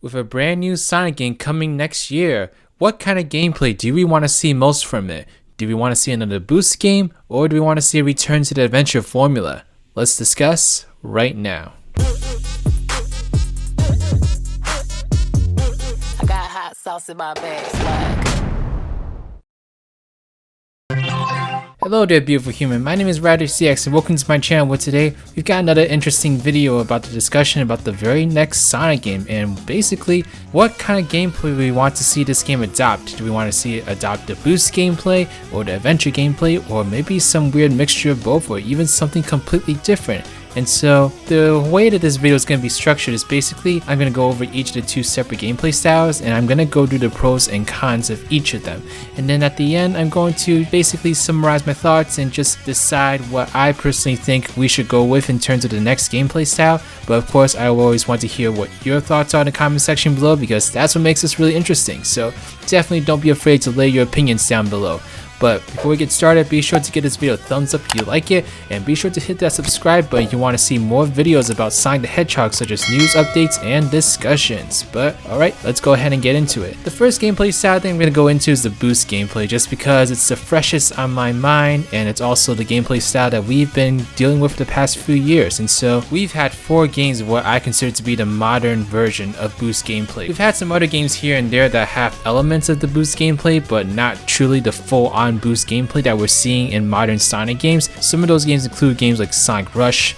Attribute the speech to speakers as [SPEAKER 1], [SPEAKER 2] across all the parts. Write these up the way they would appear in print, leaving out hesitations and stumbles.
[SPEAKER 1] With a brand new Sonic game coming next year, what kind of gameplay do we want to see most from it? Do we want to see another boost game, or do we want to see a return to the adventure formula? Let's discuss right now.
[SPEAKER 2] I got hot sauce in my bag, swag.
[SPEAKER 1] Hello there beautiful human, my name is RidersDX and welcome to my channel where today we've got another interesting video about the discussion about the very next Sonic game and basically what kind of gameplay we want to see this game adopt. Do we want to see it adopt the boost gameplay or the adventure gameplay, or maybe some weird mixture of both, or even something completely different? And so the way that this video is going to be structured is basically I'm going to go over each of the two separate gameplay styles and I'm going to go through the pros and cons of each of them. And then at the end I'm going to basically summarize my thoughts and just decide what I personally think we should go with in terms of the next gameplay style. But of course I will always want to hear what your thoughts are in the comment section below, because that's what makes this really interesting. So definitely don't be afraid to lay your opinions down below. But before we get started, be sure to give this video a thumbs up if you like it, and be sure to hit that subscribe button if you want to see more videos about Sonic the Hedgehog, such as news updates and discussions. But alright, let's go ahead and get into it. The first gameplay style thing I'm going to go into is the boost gameplay, just because it's the freshest on my mind, and it's also the gameplay style that we've been dealing with the past few years. And so we've had 4 games of what I consider to be the modern version of boost gameplay. We've had some other games here and there that have elements of the boost gameplay, but not truly the full-on boost gameplay that we're seeing in modern Sonic games. Some of those games include games like Sonic Rush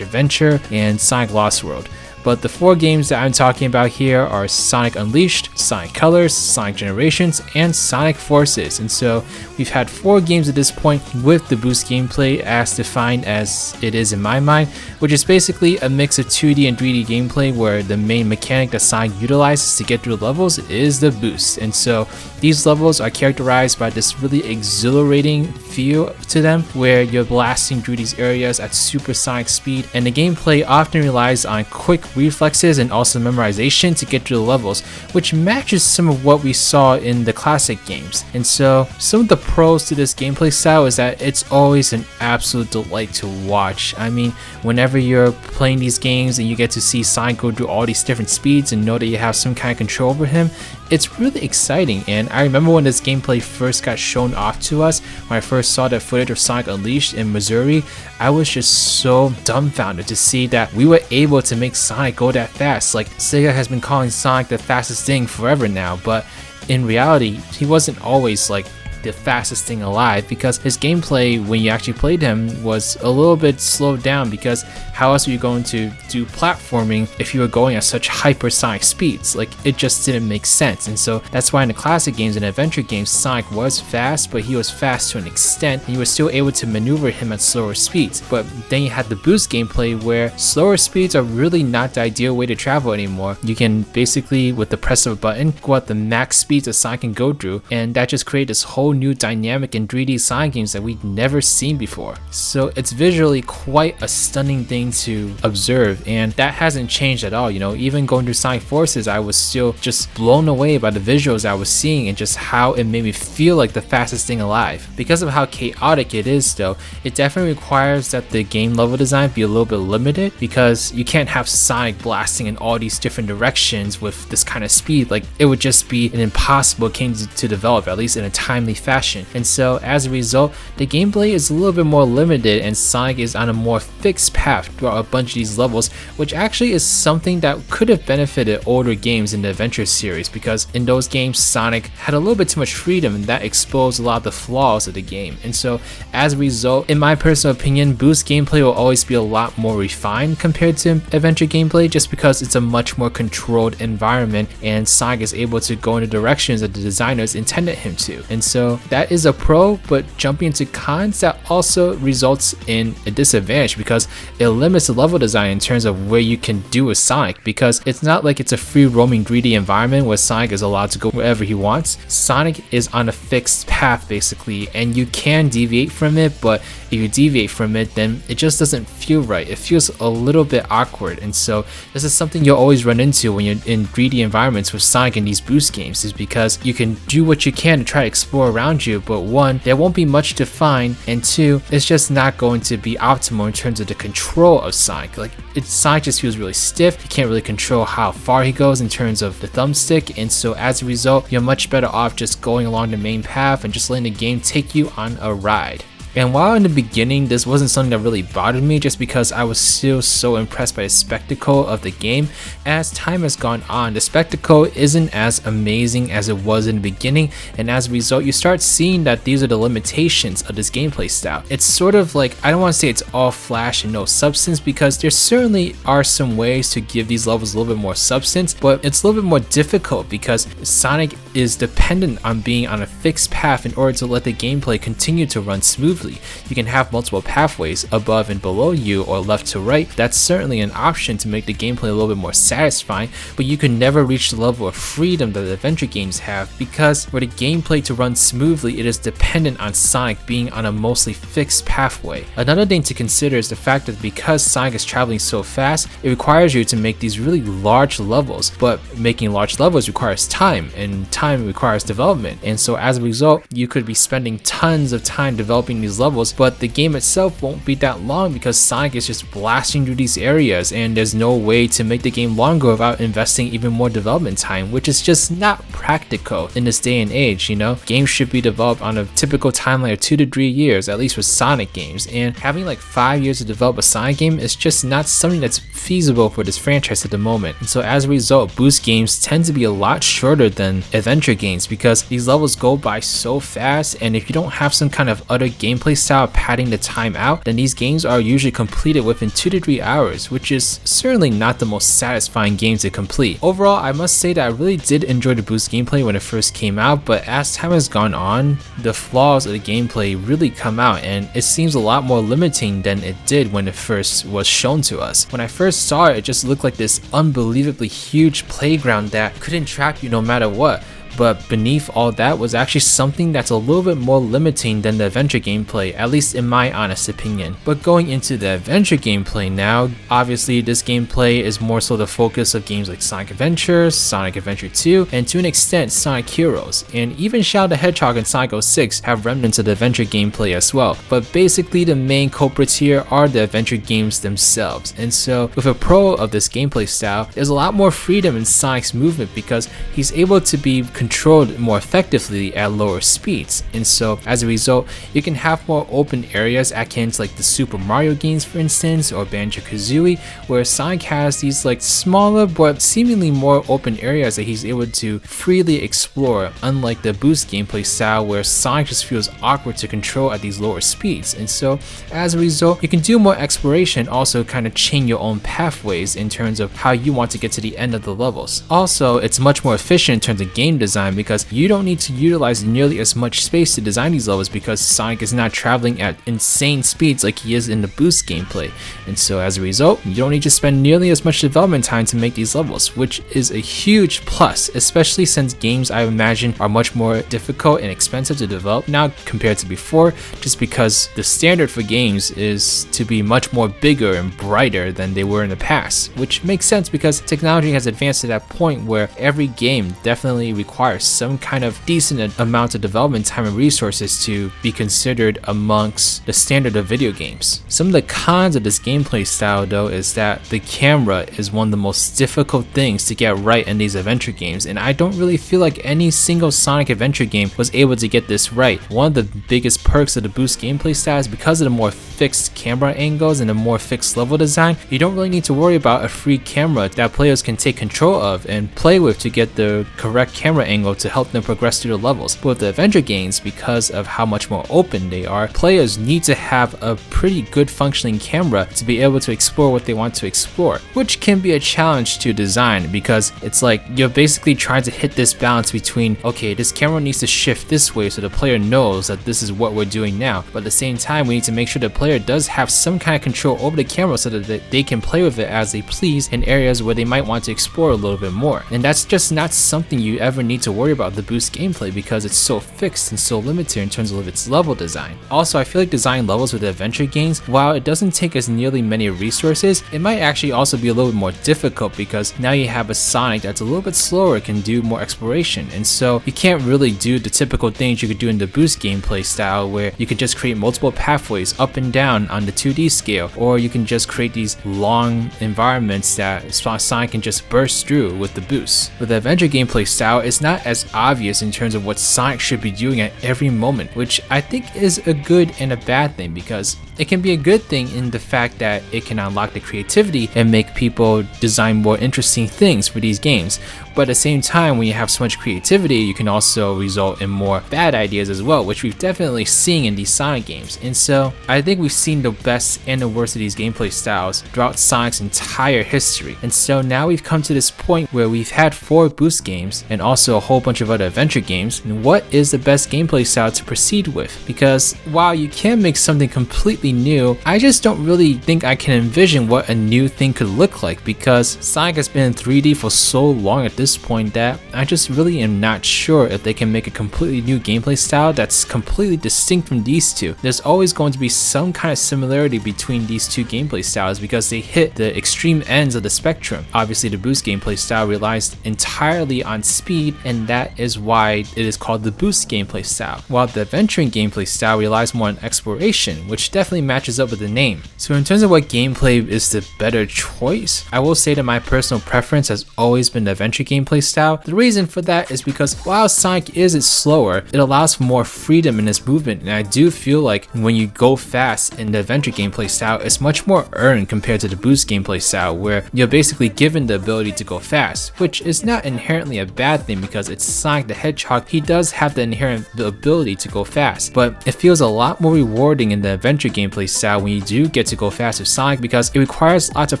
[SPEAKER 1] Adventure, and Sonic Lost World. But the 4 games that I'm talking about here are Sonic Unleashed, Sonic Colors, Sonic Generations, and Sonic Forces. And so we've had 4 games at this point with the boost gameplay as defined as it is in my mind, which is basically a mix of 2D and 3D gameplay where the main mechanic that Sonic utilizes to get through the levels is the boost. And so these levels are characterized by this really exhilarating feel to them where you're blasting through these areas at supersonic speed, and the gameplay often relies on quick reflexes and also memorization to get through the levels, which matches some of what we saw in the classic games. And so some of the pros to this gameplay style is that it's always an absolute delight to watch. I mean, whenever you're playing these games and you get to see Sonic go through all these different speeds and know that you have some kind of control over him, it's really exciting. And I remember when this gameplay first got shown off to us, when I first saw that footage of Sonic Unleashed in Missouri, I was just so dumbfounded to see that we were able to make Sonic go that fast. Like, Sega has been calling Sonic the fastest thing forever now, but in reality he wasn't always like the fastest thing alive, because his gameplay when you actually played him was a little bit slowed down, because how else were you going to do platforming if you were going at such hypersonic speeds? Like, it just didn't make sense. And so that's why in the classic games and adventure games Sonic was fast, but he was fast to an extent and you were still able to maneuver him at slower speeds. But then you had the boost gameplay where slower speeds are really not the ideal way to travel anymore. You can basically, with the press of a button, go at the max speeds that Sonic can go through, and that just created this whole new dynamic in 3D Sonic games that we've never seen before. So it's visually quite a stunning thing to observe, and that hasn't changed at all. You know, even going through Sonic Forces, I was still just blown away by the visuals I was seeing and just how it made me feel like the fastest thing alive. Because of how chaotic it is though, it definitely requires that the game level design be a little bit limited, because you can't have Sonic blasting in all these different directions with this kind of speed. Like, it would just be an impossible game to develop, at least in a timely fashion. And so as a result, the gameplay is a little bit more limited and Sonic is on a more fixed path throughout a bunch of these levels, which actually is something that could have benefited older games in the adventure series, because in those games Sonic had a little bit too much freedom and that exposed a lot of the flaws of the game. And so as a result, in my personal opinion, boost gameplay will always be a lot more refined compared to adventure gameplay, just because it's a much more controlled environment and Sonic is able to go in the directions that the designers intended him to. And so that is a pro, but jumping into cons, that also results in a disadvantage because it limits the level design in terms of where you can do with Sonic, because it's not like it's a free roaming 3D environment where Sonic is allowed to go wherever he wants. Sonic is on a fixed path basically, and you can deviate from it, but if you deviate from it, then it just doesn't feel right. It feels a little bit awkward. And so this is something you'll always run into when you're in 3D environments with Sonic in these boost games, is because you can do what you can to try to explore around around you, but one, there won't be much to find, and two, it's just not going to be optimal in terms of the control of Sonic. Like, Sonic just feels really stiff. You can't really control how far he goes in terms of the thumbstick, and so as a result, you're much better off just going along the main path and just letting the game take you on a ride. And while in the beginning this wasn't something that really bothered me, just because I was still so impressed by the spectacle of the game, as time has gone on, the spectacle isn't as amazing as it was in the beginning, and as a result you start seeing that these are the limitations of this gameplay style. It's sort of like, I don't want to say it's all flash and no substance, because there certainly are some ways to give these levels a little bit more substance, but it's a little bit more difficult because Sonic is dependent on being on a fixed path in order to let the gameplay continue to run smoothly. You can have multiple pathways above and below you or left to right. That's certainly an option to make the gameplay a little bit more satisfying, but you can never reach the level of freedom that adventure games have, because for the gameplay to run smoothly, it is dependent on Sonic being on a mostly fixed pathway. Another thing to consider is the fact that because Sonic is traveling so fast, it requires you to make these really large levels, but making large levels requires time, and time requires development, and so as a result, you could be spending tons of time developing these levels, but the game itself won't be that long because Sonic is just blasting through these areas, and there's no way to make the game longer without investing even more development time, which is just not practical in this day and age. You know, games should be developed on a typical timeline of 2 to 3 years, at least with Sonic games, and having like 5 years to develop a Sonic game is just not something that's feasible for this franchise at the moment. And so as a result, boost games tend to be a lot shorter than adventure games because these levels go by so fast, and if you don't have some kind of other gameplay style padding the time out, then these games are usually completed within 2 to 3 hours, which is certainly not the most satisfying game to complete. Overall, I must say that I really did enjoy the boost gameplay when it first came out, but as time has gone on, the flaws of the gameplay really come out, and it seems a lot more limiting than it did when it first was shown to us. When I first saw it, it just looked like this unbelievably huge playground that couldn't trap you no matter what. But beneath all that was actually something that's a little bit more limiting than the adventure gameplay, at least in my honest opinion. But going into the adventure gameplay now, obviously this gameplay is more so the focus of games like Sonic Adventure, Sonic Adventure 2, and to an extent Sonic Heroes, and even Shadow the Hedgehog and Sonic 06 have remnants of the adventure gameplay as well. But basically the main culprits here are the adventure games themselves, and so with a pro of this gameplay style, there's a lot more freedom in Sonic's movement because he's able to be controlled more effectively at lower speeds, and so as a result you can have more open areas akin to like the Super Mario games for instance, or Banjo-Kazooie, where Sonic has these like smaller but seemingly more open areas that he's able to freely explore, unlike the boost gameplay style where Sonic just feels awkward to control at these lower speeds. And so as a result, you can do more exploration, also kind of chain your own pathways in terms of how you want to get to the end of the levels. Also, it's much more efficient in terms of game design because you don't need to utilize nearly as much space to design these levels because Sonic is not traveling at insane speeds like he is in the boost gameplay, and so as a result you don't need to spend nearly as much development time to make these levels, which is a huge plus, especially since games I imagine are much more difficult and expensive to develop now compared to before, just because the standard for games is to be much more bigger and brighter than they were in the past, which makes sense because technology has advanced to that point where every game definitely requires some kind of decent amount of development time and resources to be considered amongst the standard of video games. Some of the cons of this gameplay style though is that the camera is one of the most difficult things to get right in these adventure games, and I don't really feel like any single Sonic adventure game was able to get this right. One of the biggest perks of the boost gameplay style is because of the more fixed camera angles and the more fixed level design, you don't really need to worry about a free camera that players can take control of and play with to get the correct camera angle to help them progress through the levels. But with the adventure games, because of how much more open they are, players need to have a pretty good functioning camera to be able to explore what they want to explore, which can be a challenge to design because it's like you're basically trying to hit this balance between, okay, this camera needs to shift this way so the player knows that this is what we're doing now, but at the same time we need to make sure the player does have some kind of control over the camera so that they can play with it as they please in areas where they might want to explore a little bit more. And that's just not something you ever need to worry about the boost gameplay because it's so fixed and so limited in terms of its level design. Also, I feel like designing levels with adventure games, while it doesn't take as nearly many resources, it might actually also be a little bit more difficult because now you have a Sonic that's a little bit slower, can do more exploration, and so you can't really do the typical things you could do in the boost gameplay style where you could just create multiple pathways up and down on the 2D scale, or you can just create these long environments that Sonic can just burst through with the boost. With the adventure gameplay style, it's not as obvious in terms of what Sonic should be doing at every moment, which I think is a good and a bad thing, because it can be a good thing in the fact that it can unlock the creativity and make people design more interesting things for these games. But at the same time, when you have so much creativity, you can also result in more bad ideas as well, which we've definitely seen in these Sonic games. And so I think we've seen the best and the worst of these gameplay styles throughout Sonic's entire history. And so now we've come to this point where we've had 4 boost games and also a whole bunch of other adventure games. And what is the best gameplay style to proceed with? Because while you can make something completely new, I just don't really think I can envision what a new thing could look like, because Sonic has been in 3D for so long at this point that I just really am not sure if they can make a completely new gameplay style that's completely distinct from these two. There's always going to be some kind of similarity between these two gameplay styles because they hit the extreme ends of the spectrum. Obviously, the boost gameplay style relies entirely on speed, and that is why it is called the boost gameplay style, while the adventuring gameplay style relies more on exploration, which definitely matches up with the name. So in terms of what gameplay is the better choice, I will say that my personal preference has always been the adventure gameplay style. The reason for that is because while Sonic is slower, it allows for more freedom in its movement, and I do feel like when you go fast in the adventure gameplay style, it's much more earned compared to the boost gameplay style, where you're basically given the ability to go fast, which is not inherently a bad thing because it's Sonic the Hedgehog. He does have the inherent ability to go fast, but it feels a lot more rewarding in the adventure gameplay style when you do get to go fast with Sonic, because it requires lots of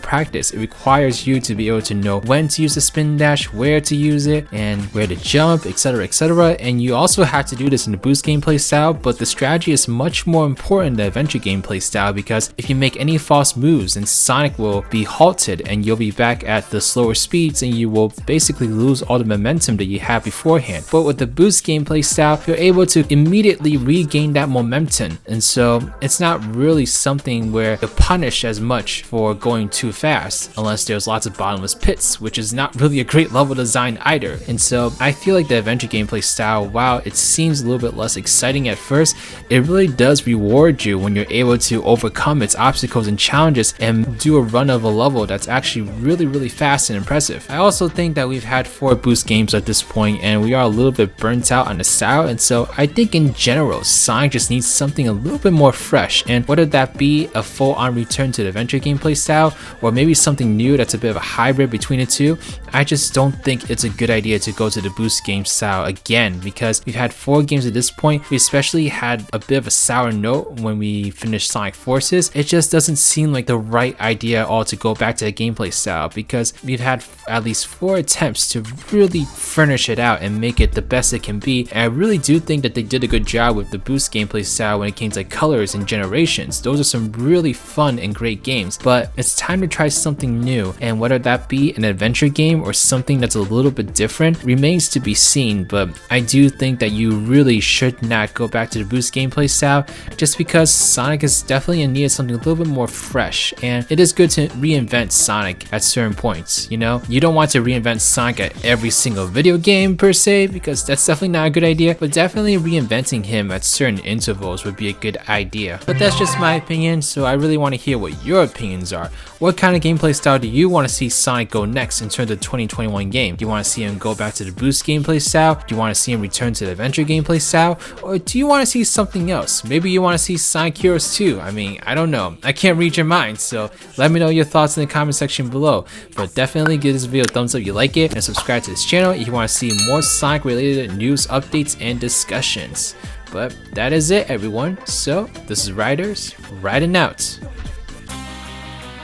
[SPEAKER 1] practice. It requires you to be able to know when to use the spin dash, where to use it, and where to jump, etc, etc. And you also have to do this in the boost gameplay style, but the strategy is much more important in the adventure gameplay style, because if you make any false moves, then Sonic will be halted and you'll be back at the slower speeds, and you will basically lose all the momentum that you had beforehand. But with the boost gameplay style, you're able to immediately regain that momentum, and so it's not really something where you're punished as much for going too fast, unless there's lots of bottomless pits, which is not really a great level design either. And so I feel like the adventure gameplay style, while it seems a little bit less exciting at first, it really does reward you when you're able to overcome its obstacles and challenges and do a run of a level that's actually really fast and impressive. I also think that we've had 4 boost games at this point, and we are a little bit burnt out on the style, and so I think in general Sonic just needs something a little bit more fresh, and whether that be a full-on return to the adventure gameplay style or maybe something new that's a bit of a hybrid between the two, I just don't think it's a good idea to go to the boost game style again, because we've had 4 games at this point. We especially had a bit of a sour note when we finished Sonic Forces. It just doesn't seem like the right idea at all to go back to the gameplay style, because we've had at least 4 attempts to really furnish it out and make it the best it can be, and I really do think that they did a good job with the boost gameplay style when it came to like colors and generations. Those are some really fun and great games, but it's time to try something new, and whether that be an adventure game or something that's a little bit different remains to be seen. But I do think that you really should not go back to the boost gameplay style, just because Sonic is definitely in need of something a little bit more fresh, and it is good to reinvent Sonic at certain points. You know, you don't want to reinvent Sonic at every single video game per se, because that's definitely not a good idea, but definitely reinventing him at certain intervals would be a good idea. But that's just my opinion, so I really want to hear what your opinions are. What kind of gameplay style do you want to see Sonic go next in terms of the 2021 game? Do you want to see him go back to the boost gameplay style? Do you want to see him return to the adventure gameplay style? Or do you want to see something else? Maybe you want to see Sonic Heroes 2. I mean, I don't know. I can't read your mind, so let me know your thoughts in the comment section below. But definitely give this video a thumbs up if you like it, and subscribe to this channel if you want to see more Sonic related news, updates, and discussions. But that is it, everyone. So this is Riders, riding out.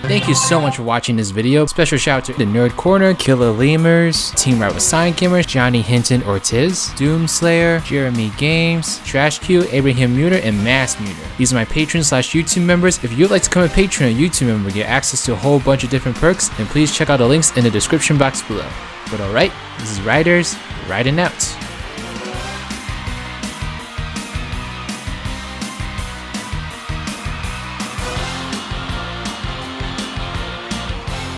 [SPEAKER 1] Thank you so much for watching this video. Special shout out to the Nerd Corner, Killer Lemurs, Team Ride with Sonic Gamers, Johnny Hinton Ortiz, Doomslayer, Jeremy Games, Trash Q, Abraham Muter, and Mass Muter. These are my patrons/YouTube members. If you'd like to become a patron or YouTube member, get access to a whole bunch of different perks, then please check out the links in the description box below. But alright, this is Riders, riding out.